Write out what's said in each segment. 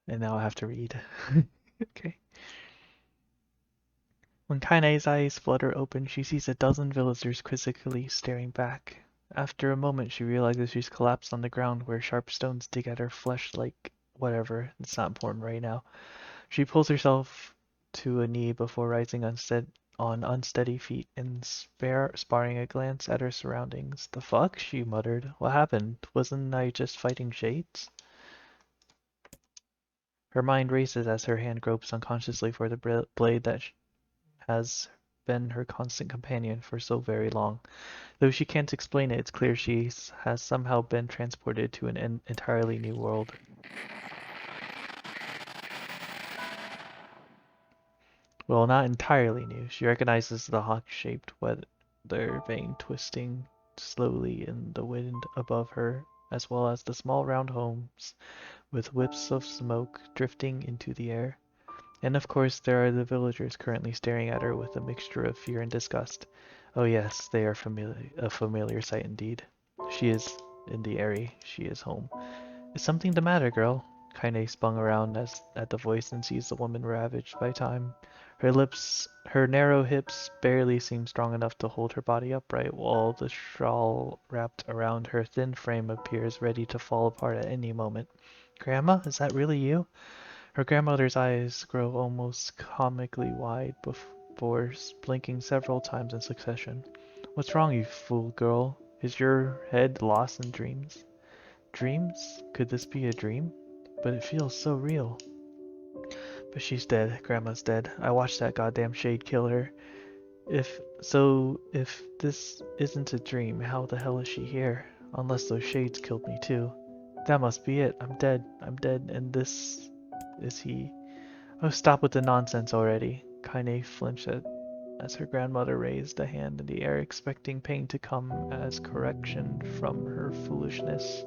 And now I have to read. Okay. When Kainé's eyes flutter open, she sees a dozen villagers quizzically staring back. After a moment, she realizes she's collapsed on the ground where sharp stones dig at her flesh like whatever. It's not important right now. She pulls herself to a knee before rising on unsteady feet and sparring a glance at her surroundings. The fuck? She muttered. What happened? Wasn't I just fighting shades? Her mind races as her hand gropes unconsciously for the blade that has been her constant companion for so very long. Though she can't explain it, it's clear she has somehow been transported to an entirely new world. Well, not entirely new. She recognizes the hawk-shaped weather vane twisting slowly in the wind above her, as well as the small round homes with whiffs of smoke drifting into the air. And of course, there are the villagers currently staring at her with a mixture of fear and disgust. Oh yes, they are a familiar sight indeed. She is in the Eyrie. She is home. Is something the matter, girl? Kainé spun around at the voice and sees the woman ravaged by time. Her narrow hips barely seem strong enough to hold her body upright, while the shawl wrapped around her thin frame appears ready to fall apart at any moment. Grandma, is that really you? Her grandmother's eyes grow almost comically wide before blinking several times in succession. What's wrong, you fool girl? Is your head lost in dreams? Dreams? Could this be a dream? But it feels so real. But she's dead. Grandma's dead. I watched that goddamn shade kill her. If this isn't a dream, how the hell is she here? Unless those shades killed me too. That must be it. I'm dead. I'm dead, and this is he. Oh, stop with the nonsense already. Kainé flinched as her grandmother raised a hand in the air, expecting pain to come as correction from her foolishness.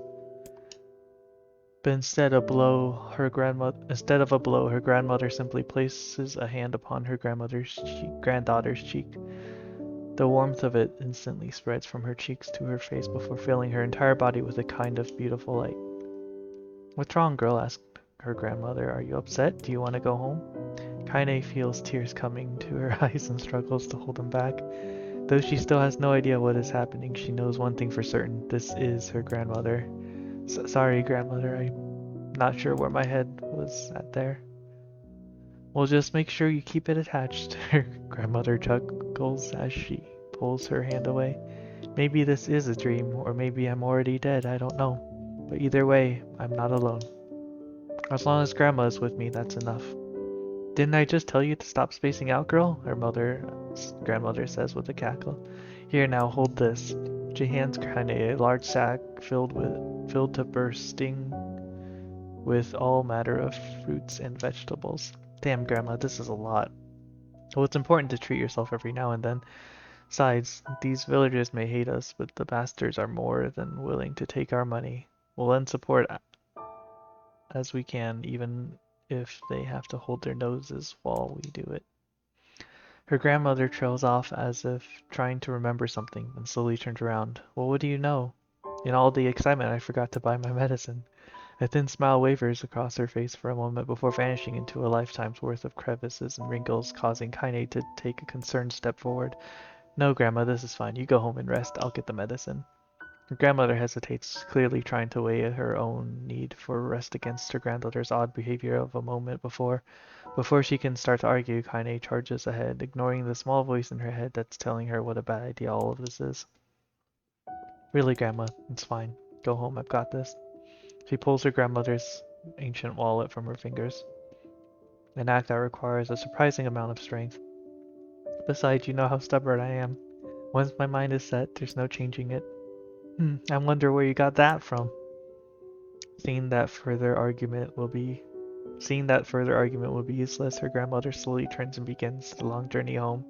But instead of a blow, her grandmother simply places a hand upon her granddaughter's cheek. The warmth of it instantly spreads from her cheeks to her face before filling her entire body with a kind of beautiful light. What's wrong, girl? Asked her grandmother. Are you upset? Do you want to go home? Kainé feels tears coming to her eyes and struggles to hold them back. Though she still has no idea what is happening, she knows one thing for certain. This is her grandmother. Sorry, grandmother. I'm not sure where my head was at there. Well, just make sure you keep it attached. Her grandmother chuckles as she pulls her hand away. Maybe this is a dream, or maybe I'm already dead, I don't know. But either way, I'm not alone. As long as Grandma is with me, that's enough. Didn't I just tell you to stop spacing out, girl? Grandmother says with a cackle. Here now, hold this. She hands Kainé a large sack filled to bursting with all manner of fruits and vegetables. Damn, Grandma, this is a lot. Well, it's important to treat yourself every now and then. Besides, these villagers may hate us, but the bastards are more than willing to take our money. We'll lend support as we can, even if they have to hold their noses while we do it. Her grandmother trails off as if trying to remember something, and slowly turns around. Well, what do you know? In all the excitement, I forgot to buy my medicine. A thin smile wavers across her face for a moment before vanishing into a lifetime's worth of crevices and wrinkles, causing Kainé to take a concerned step forward. No, Grandma, this is fine. You go home and rest. I'll get the medicine. Her grandmother hesitates, clearly trying to weigh her own need for rest against her granddaughter's odd behavior of a moment before. Before she can start to argue, Kainé charges ahead, ignoring the small voice in her head that's telling her what a bad idea all of this is. Really, Grandma, it's fine. Go home, I've got this. She pulls her grandmother's ancient wallet from her fingers, an act that requires a surprising amount of strength. Besides, you know how stubborn I am. Once my mind is set, there's no changing it. I wonder where you got that from. Seeing that further argument will be useless, her grandmother slowly turns and begins the long journey home.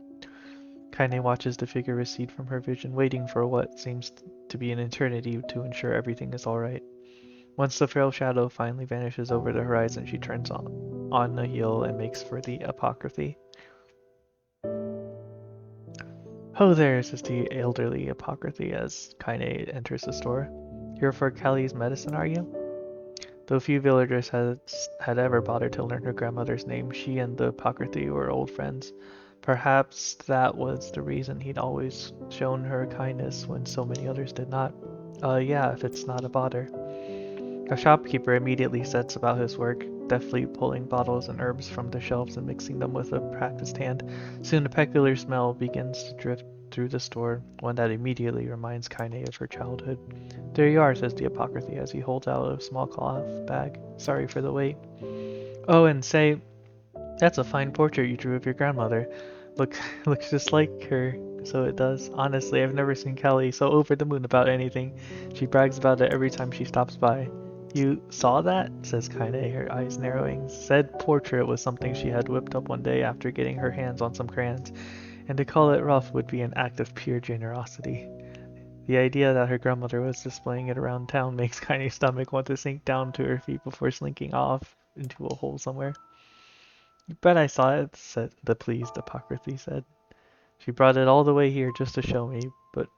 Kainé watches the figure recede from her vision, waiting for what seems to be an eternity to ensure everything is alright. Once the frail shadow finally vanishes over the horizon, she turns on the heel and makes for the apothecary. Ho there, says the elderly apothecary as Kainé enters the store. Here for Callie's medicine, are you? Though few villagers had ever bothered to learn her grandmother's name, she and the Apocryphy were old friends. Perhaps that was the reason he'd always shown her kindness when so many others did not. Yeah, if it's not a bother. The shopkeeper immediately sets about his work, deftly pulling bottles and herbs from the shelves and mixing them with a practiced hand. Soon a peculiar smell begins to drift through the store, one that immediately reminds Kainé of her childhood. There you are, says the Apocryphy as he holds out a small cloth bag. Sorry for the wait. Oh, and say, that's a fine portrait you drew of your grandmother. Look, looks just like her. So it does. Honestly, I've never seen Kelly so over the moon about anything. She brags about it every time she stops by. You saw that? Says Kainé, her eyes narrowing. Said portrait was something she had whipped up one day after getting her hands on some crayons, and to call it rough would be an act of pure generosity. The idea that her grandmother was displaying it around town makes Kainé's stomach want to sink down to her feet before slinking off into a hole somewhere. You bet I saw it, said the pleased Apocryphy said. She brought it all the way here just to show me, but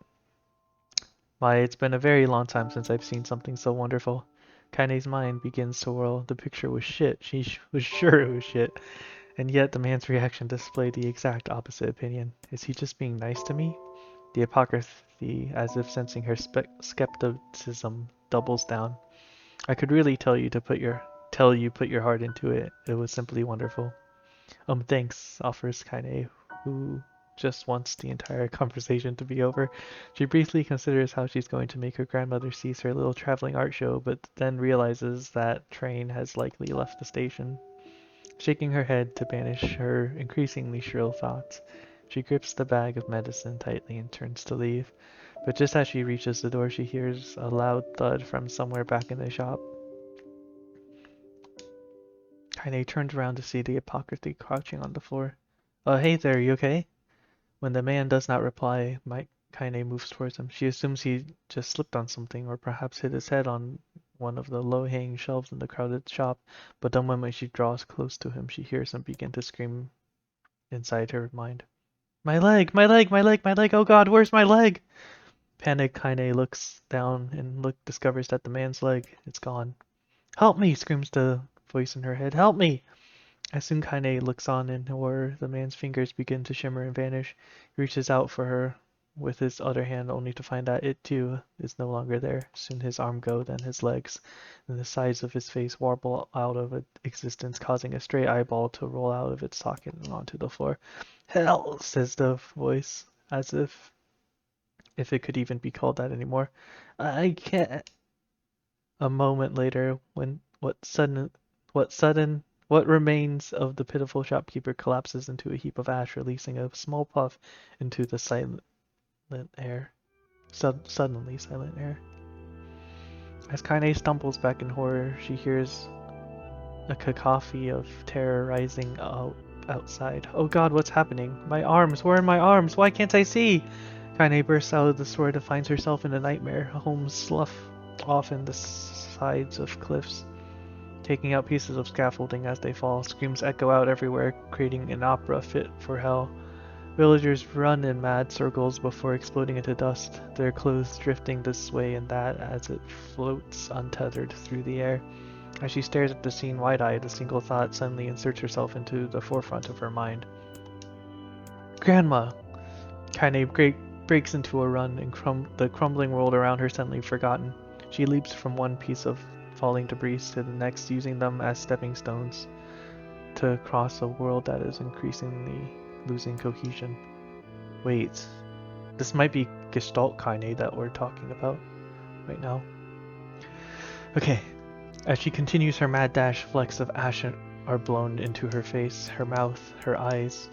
my, it's been a very long time since I've seen something so wonderful. Kainé's mind begins to whirl. The picture was shit. She was sure it was shit. And yet the man's reaction displayed the exact opposite opinion. Is he just being nice to me? The Apocryphy, as if sensing her skepticism, doubles down. I could really tell you put your heart into it. It was simply wonderful. Thanks, offers Kainé, who just wants the entire conversation to be over. She briefly considers how she's going to make her grandmother seize her little traveling art show, but then realizes that train has likely left the station. Shaking her head to banish her increasingly shrill thoughts, she grips the bag of medicine tightly and turns to leave. But just as she reaches the door, she hears a loud thud from somewhere back in the shop. Kainé turns around to see the Apocryphy crouching on the floor. Hey there, you okay? When the man does not reply, Kainé moves towards him. She assumes he just slipped on something, or perhaps hit his head on one of the low-hanging shelves in the crowded shop, but the moment she draws close to him, she hears him begin to scream inside her mind. My leg! My leg! My leg! My leg! Oh god, where's my leg? Panicked, Kainé looks down and discovers that the man's leg is gone. Help me! Screams the voice in her head. Help me! As soon Kainé looks on in horror, the man's fingers begin to shimmer and vanish. He reaches out for her with his other hand, only to find that it too is no longer there. Soon his arm goes, then his legs, and the sides of his face warble out of existence, causing a stray eyeball to roll out of its socket and onto the floor. Hell, says the voice, as if it could even be called that anymore. I can't. A moment later, when what remains of the pitiful shopkeeper collapses into a heap of ash, releasing a small puff into the silent air. Suddenly silent air. As Kainé stumbles back in horror, she hears a cacophony of terror rising outside. Oh god, what's happening? My arms! Where are my arms? Why can't I see? Kainé bursts out of the store and finds herself in a nightmare. Homes slough off in the sides of cliffs, taking out pieces of scaffolding as they fall. Screams echo out everywhere, creating an opera fit for hell. Villagers run in mad circles before exploding into dust, their clothes drifting this way and that as it floats untethered through the air. As she stares at the scene wide-eyed, a single thought suddenly inserts herself into the forefront of her mind. Grandma! Kainé breaks into a run, and the crumbling world around her suddenly forgotten. She leaps from one piece of falling debris to the next, using them as stepping stones to cross a world that is increasingly losing cohesion. Wait, this might be Gestalt Kainé that we're talking about right now. Okay, as she continues her mad dash, flecks of ash are blown into her face, her mouth, her eyes.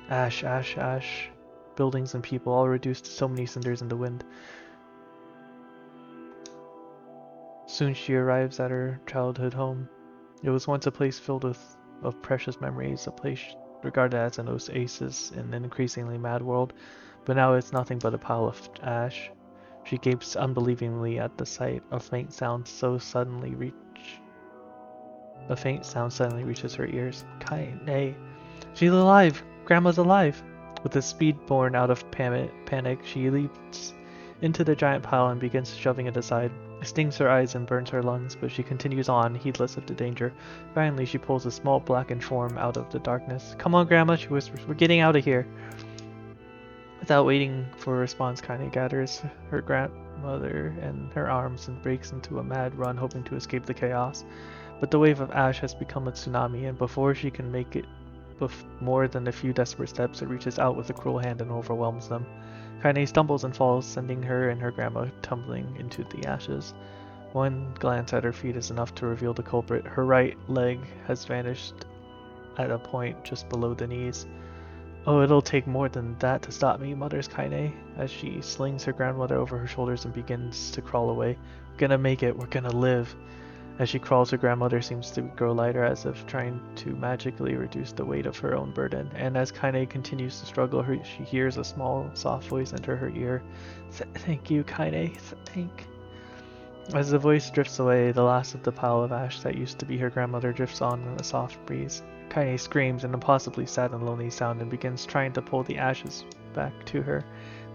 Ash, ash, ash. Buildings and people all reduced to so many cinders in the wind. Soon she arrives at her childhood home. It was once a place filled of precious memories, a place regarded as an oasis in an increasingly mad world, but now it's nothing but a pile of ash. She gapes unbelievingly at the sight. A faint sound suddenly reaches her ears. Kainé. She's alive! Grandma's alive! With a speed born out of panic, she leaps into the giant pile and begins shoving it aside. It stings her eyes and burns her lungs, but she continues on, heedless of the danger. Finally, she pulls a small blackened form out of the darkness. "Come on, Grandma," she whispers. "We're getting out of here." Without waiting for a response, Kainé gathers her grandmother in her arms and breaks into a mad run, hoping to escape the chaos. But the wave of ash has become a tsunami, and before she can make it more than a few desperate steps, it reaches out with a cruel hand and overwhelms them. Kainé stumbles and falls, sending her and her grandma tumbling into the ashes. One glance at her feet is enough to reveal the culprit. Her right leg has vanished at a point just below the knees. "Oh, it'll take more than that to stop me," mutters Kainé, as she slings her grandmother over her shoulders and begins to crawl away. "We're gonna make it, we're gonna live." As she crawls, her grandmother seems to grow lighter, as if trying to magically reduce the weight of her own burden. And as Kainé continues to struggle, she hears a small, soft voice enter her ear. "Thank you, Kainé, thank." As the voice drifts away, the last of the pile of ash that used to be her grandmother drifts on in a soft breeze. Kainé screams an impossibly sad and lonely sound and begins trying to pull the ashes back to her.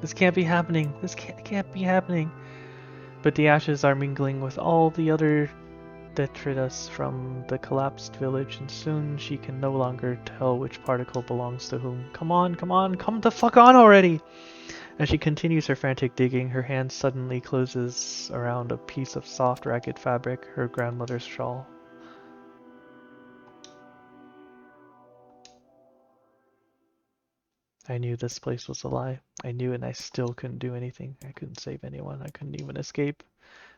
"This can't be happening! This can't be happening!" But the ashes are mingling with all the other detritus from the collapsed village, and soon she can no longer tell which particle belongs to whom. Come on, come the fuck on already! As she continues her frantic digging, her hand suddenly closes around a piece of soft, ragged fabric, her grandmother's shawl. I knew this place was a lie. I knew, and I still couldn't do anything. I couldn't save anyone. I couldn't even escape.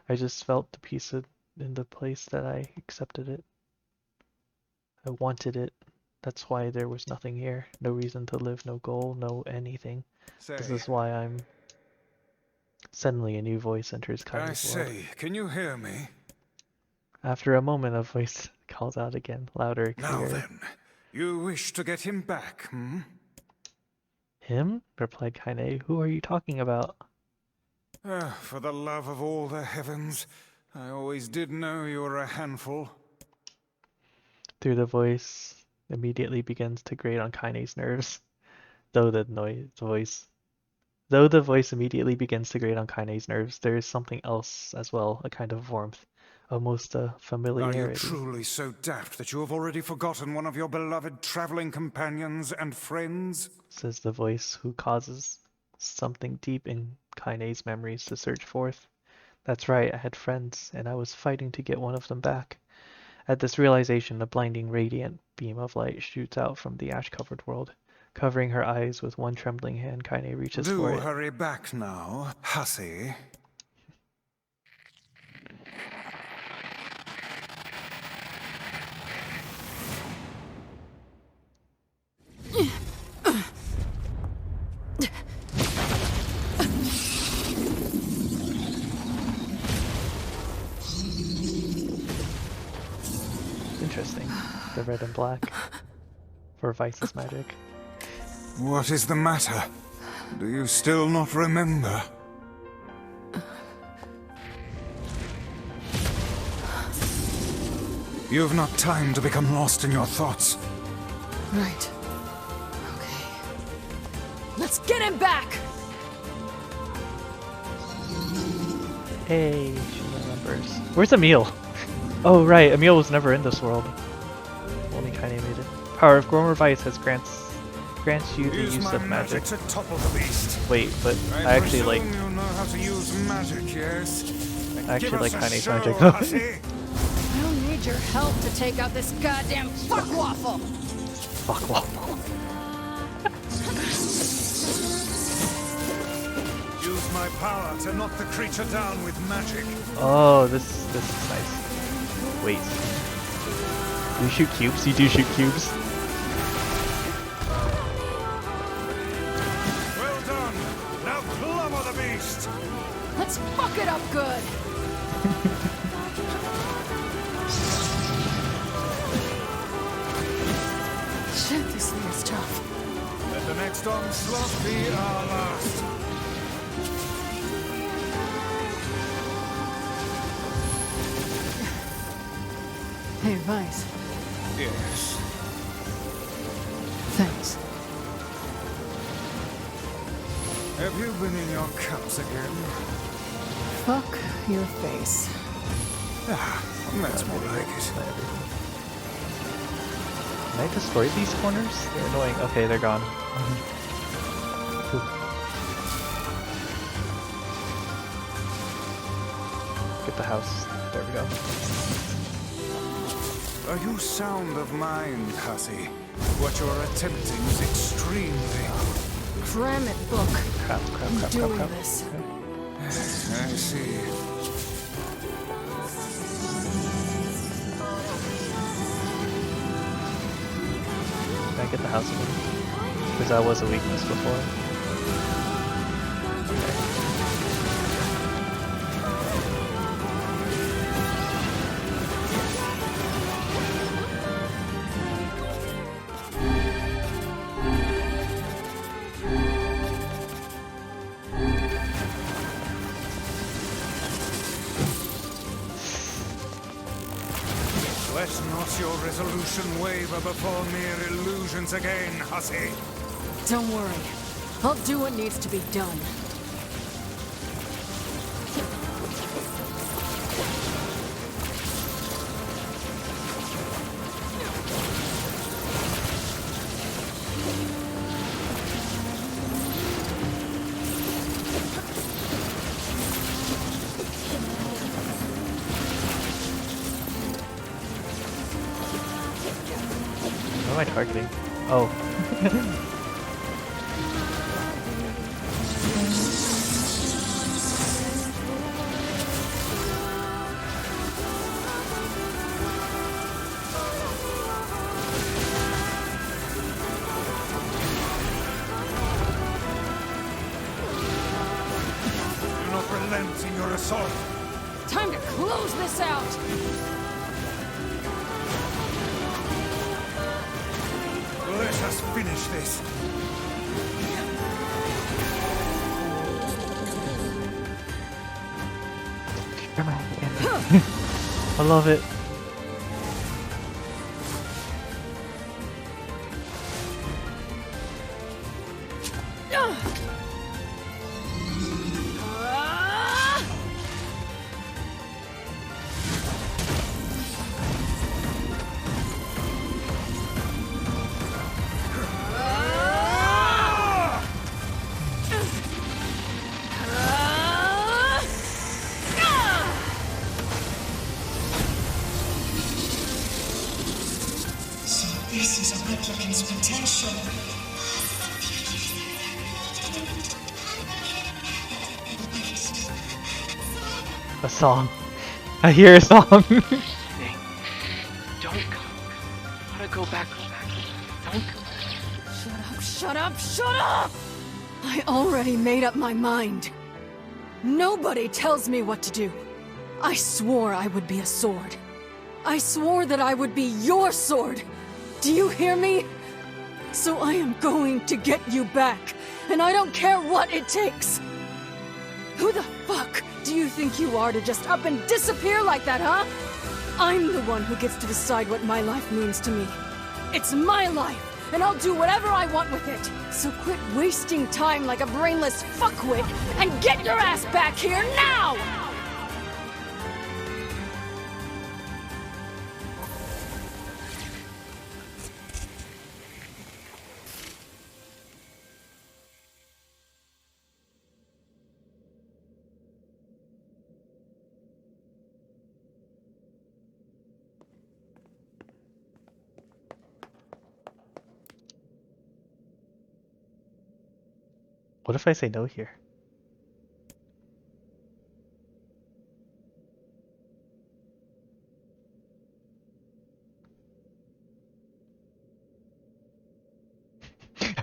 I just felt the peace in the place that I accepted it. I wanted it. That's why there was nothing here. No reason to live, no goal, no anything. This is why I'm... Suddenly a new voice enters Kainé's world. I say, can you hear me? After a moment, a voice calls out again, louder, clearer. Now then, you wish to get him back, hmm? "Him?" replied Kainé. "Who are you talking about?" For the love of all the heavens, I always did know you were a handful. Through the voice immediately begins to grate on Kainé's nerves. Though the voice immediately begins to grate on Kainé's nerves, there is something else as well, a kind of warmth, almost a familiarity. Are you truly so daft that you have already forgotten one of your beloved traveling companions and friends? Says the voice, who causes something deep in Kainé's memories to surge forth. That's right, I had friends, and I was fighting to get one of them back. At this realization, a blinding, radiant beam of light shoots out from the ash-covered world. Covering her eyes with one trembling hand, Kainé reaches for it. Do hurry back now, hussy. Interesting. The red and black. For Vice's magic. What is the matter? Do you still not remember? You've not time to become lost in your thoughts. Right. Okay. Let's get him back! Hey, she remembers. Where's Emil? Oh right, Emil was never in this world. Only Kainé made it. Power of Gromer Vice grants you the use of magic. To topple the beast. Wait, but I actually like. You know how to use magic, yes? I actually like Kainé's magic. I don't need your help to take out this goddamn fuck waffle. Fuck waffle. Use my power to knock the creature down with magic. Oh, this is nice. Wait. Do you shoot cubes? You do shoot cubes? Well done. Now clobber the beast. Let's fuck it up good. Shit, this thing is tough. Let the next onslaught be our last. Hey, Vice. Yes. Thanks. Have you been in your cups again? Fuck your face. Ah, that's more like it. Can I destroy these corners? They're annoying. Okay, they're gone. Get the house. There we go. Are you sound of mind, hussy? What you're attempting is extremely... Cram it, book. Crap, I'm doing this. I see. Can I get the house again? Because that was a weakness before. Let not your resolution waver before mere illusions again, hussy. Don't worry. I'll do what needs to be done. What am I targeting? Oh. Do not relent in your assault. Time to close this out! Let us finish this. I love it. This is a replicant's potential. A song. I hear a song. Don't go. Gotta go back. Don't go. Shut up, shut up, shut up! I already made up my mind. Nobody tells me what to do. I swore I would be a sword. I swore that I would be your sword. Do you hear me? So I am going to get you back, and I don't care what it takes. Who the fuck do you think you are to just up and disappear like that, huh? I'm the one who gets to decide what my life means to me. It's my life, and I'll do whatever I want with it. So quit wasting time like a brainless fuckwit and get your ass back here now! What if I say no here?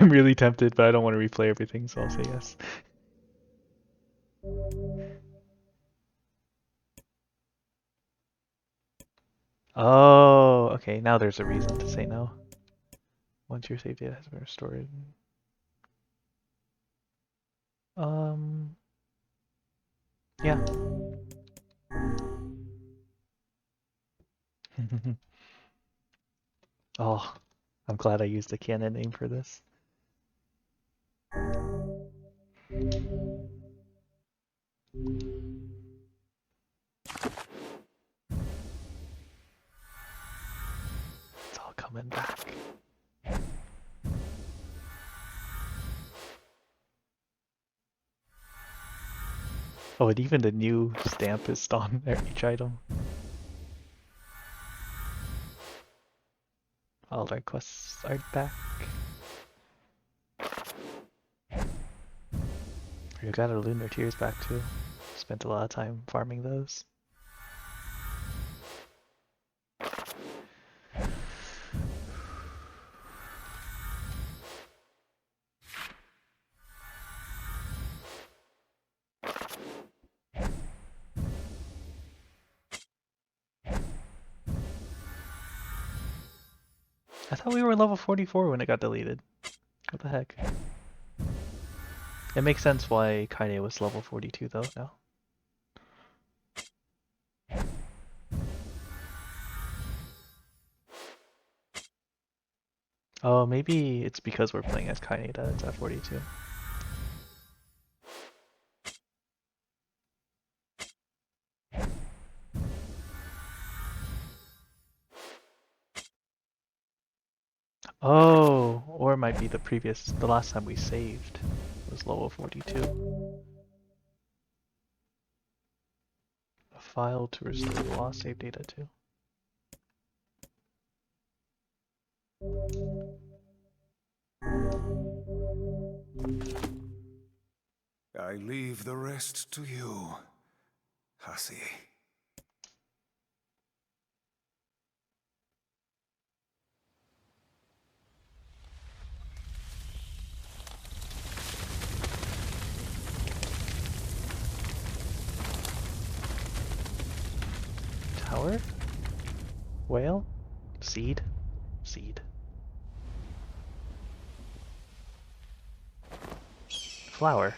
I'm really tempted, but I don't want to replay everything, so I'll say yes. Oh, okay, now there's a reason to say no. Once your save data has been restored. Yeah. Oh, I'm glad I used the canon name for this. coming back. Oh, and even the new stamp is on each item. All our quests are back. We got our Lunar Tears back too. Spent a lot of time farming those. I thought we were level 44 when it got deleted. What the heck? It makes sense why Kainé was level 42 though now. Oh, maybe it's because we're playing as Kainé that it's at 42. Oh, or it might be the last time we saved was level 42. A file to restore the lost save data to. I leave the rest to you, hussy. Tower? Whale? Seed? Seed. Flower.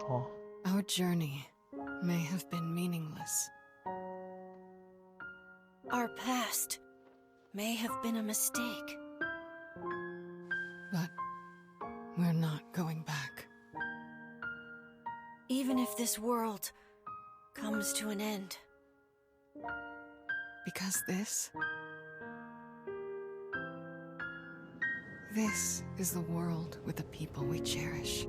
Oh. Our journey may have been meaningless. Our past may have been a mistake. But we're not going back. Even if this world comes to an end. Because this is the world with the people we cherish.